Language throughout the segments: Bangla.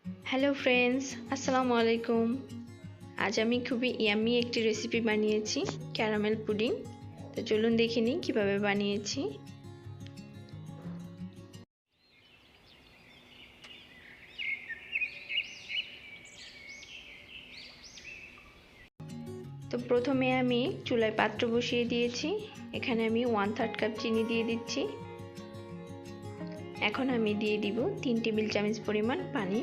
হ্যালো ফ্রেন্ডস, আসসালামু আলাইকুম। আজ আমি খুবই ইয়াম্মি একটি রেসিপি বানিয়েছি, ক্যারামেল পুডিং। তো চলুন দেখে নিই কীভাবে বানিয়েছি। তো প্রথমে আমি চুলায় পাত্র বসিয়ে দিয়েছি। এখানে আমি 1/3 কাপ চিনি দিয়ে দিচ্ছি। এখন আমি দিয়ে দিব 3 টেবিল চামচ পরিমাণ পানি।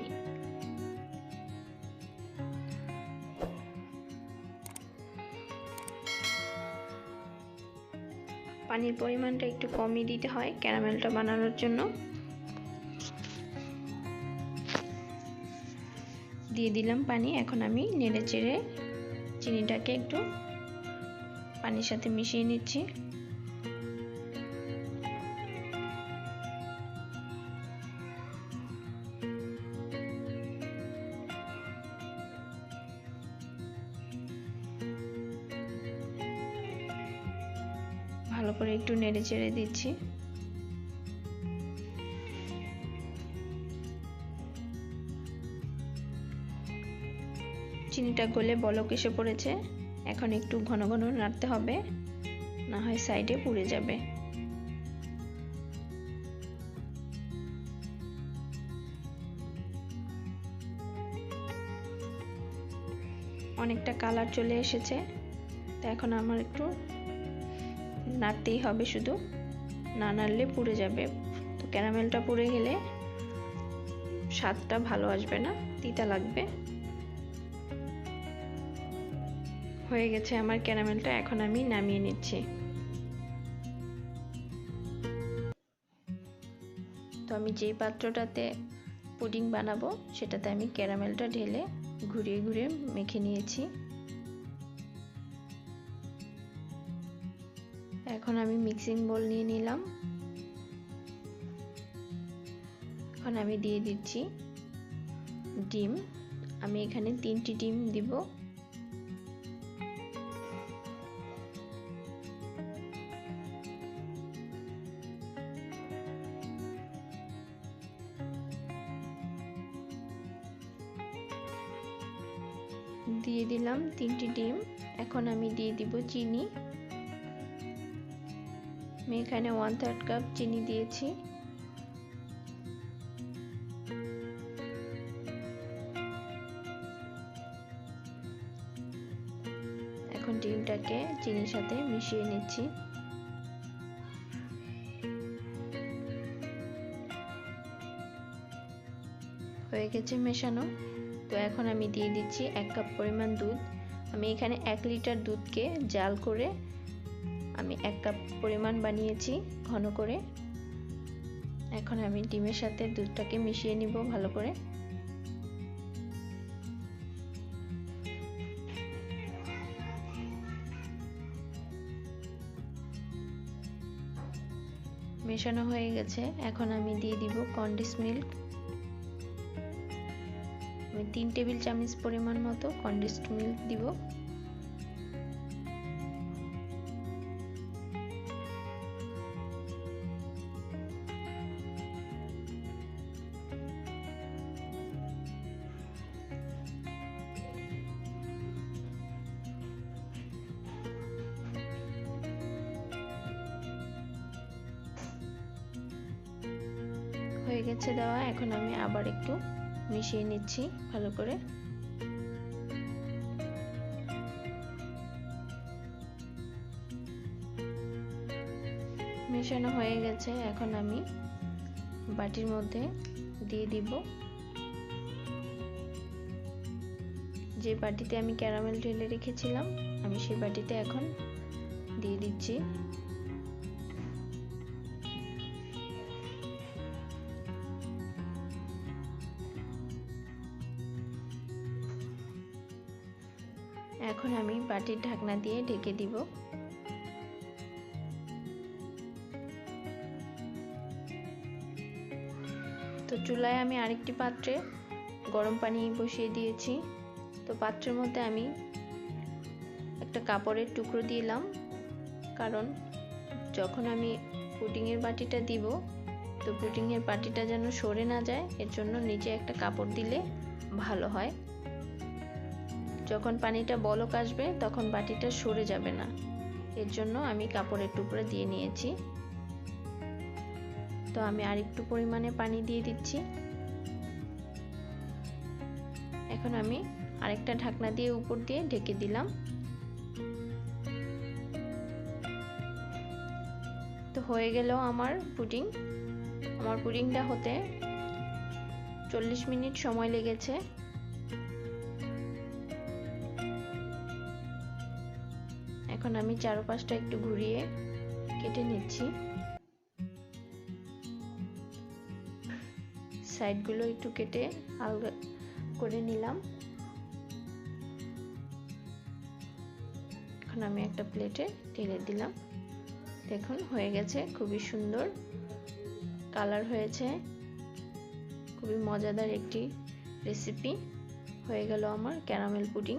পানির পরিমাণটা একটু কমই দিতে হয় ক্যারামেলটা বানানোর জন্য। দিয়ে দিলাম পানি। এখন আমি নেড়ে চেড়ে চিনিটাকে একটু পানির সাথে মিশিয়ে নিচ্ছি। ভালো করে একটু নেড়ে চেড়ে দিচ্ছি। চিনিটা গলে বলক এসে পড়েছে। এখন একটু ঘন ঘন নাড়তে হবে, না হয় সাইডে পুড়ে যাবে। অনেকটা কালার চলে এসেছে। তো এখন আমার একটু নাড়তেই হবে, শুধু না নাড়লে পুড়ে যাবে। তো ক্যারামেলটা পুড়ে গেলে স্বাদটা ভালো আসবে না, তিতা লাগবে। হয়ে গেছে আমার ক্যারামেলটা, এখন আমি নামিয়ে নিচ্ছি। তো আমি যেই পাত্রটাতে পুডিং বানাবো সেটাতে আমি ক্যারামেলটা ঢেলে ঘুরিয়ে ঘুরিয়ে মেখে নিয়েছি। এখন আমি মিক্সিং বোল নিয়ে নিলাম। এখন আমি দিয়ে দিচ্ছি ডিম। আমি এখানে 3টি ডিম দিব। দিয়ে দিলাম 3টি ডিম। এখন আমি দিয়ে দিব চিনি। আমি এখানে 1/3 কাপ চিনি দিয়েছি। এখন ডিমটাকে চিনির সাথে মিশিয়ে নিচ্ছি। হয়ে গেছে মেশানো। তো এখন আমি দিয়ে দিচ্ছি 1 কাপ পরিমাণ দুধ। আমি এখানে 1 লিটার দুধকে জাল করে আমি 1 কাপ পরিমাণ বানিয়েছি ঘন করে। এখন আমি ডিমের সাথে দুধটাকে মিশিয়ে নিব ভালো করে। মেশানো হয়ে গেছে। এখন আমি দিয়ে দিব কনডেন্স মিল্ক। আমি 3 টেবিল চামচ পরিমাণ মতো কনডেন্সড মিল্ক দিব। হয়ে গেছে দেওয়া। এখন আমি আবার একটু মিশিয়ে নিচ্ছি ভালো করে। মেশানো হয়ে গেছে। এখন আমি বাটির মধ্যে দিয়ে দিব। যে বাটিতে আমি ক্যারামেল ঢেলে রেখেছিলাম আমি সেই বাটিতে এখন দিয়ে দিচ্ছি। এখন আমি বাটির ঢাকনা দিয়ে ঢেকে দিব। তো চুলায় আমি আরেকটি পাত্রে গরম পানি বসিয়ে দিয়েছি। তো পাত্রের মধ্যে আমি একটা কাপড়ের টুকরো দিলাম, কারণ যখন আমি পুডিংয়ের বাটিটা দিব তো পুডিংয়ের বাটিটা যেন সরে না যায়, এর জন্য নিচে একটা কাপড় দিলে ভালো হয়। যখন পানিটা বলক আসবে তখন বাটিটা সরে যাবে না, এর জন্য আমি কাপড়ের টুকরা দিয়ে নিয়েছি। তো আমি আরেকটু পরিমাণে পানি দিয়ে দিচ্ছি। এখন আমি আরেকটা ঢাকনা দিয়ে উপর দিয়ে ঢেকে দিলাম। তো হয়ে গেল আমার পুডিং। আমার পুডিংটা হতে 40 মিনিট সময় লেগেছে। এখন আমি চারপাশটা একটু ঘুরিয়ে কেটে নিচ্ছি। সাইডগুলো একটু কেটে আলগা করে নিলাম। এখন আমি একটা প্লেটে ঢেলে দিলাম। দেখুন হয়ে গেছে, খুবই সুন্দর কালার হয়েছে। খুবই মজাদার একটি রেসিপি হয়ে গেল আমার ক্যারামেল পুডিং।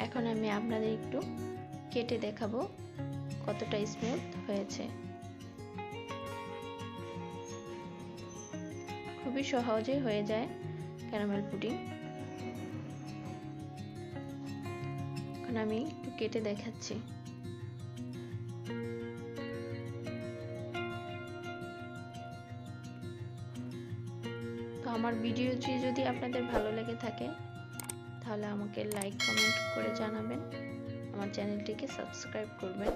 এখন আমি আপনাদের একটু কেটে দেখাবো কতটা স্মুথ হয়েছে। খুবই সহজে হয়ে যায় ক্যারামেল পুডিং। এখন আমি একটু কেটে দেখাচ্ছি। তো আমার ভিডিওটি যদি আপনাদের ভালো লেগে থাকে তাহলে আমাকে লাইক কমেন্ট করে জানাবেন, আমার চ্যানেলটিকে সাবস্ক্রাইব করবেন।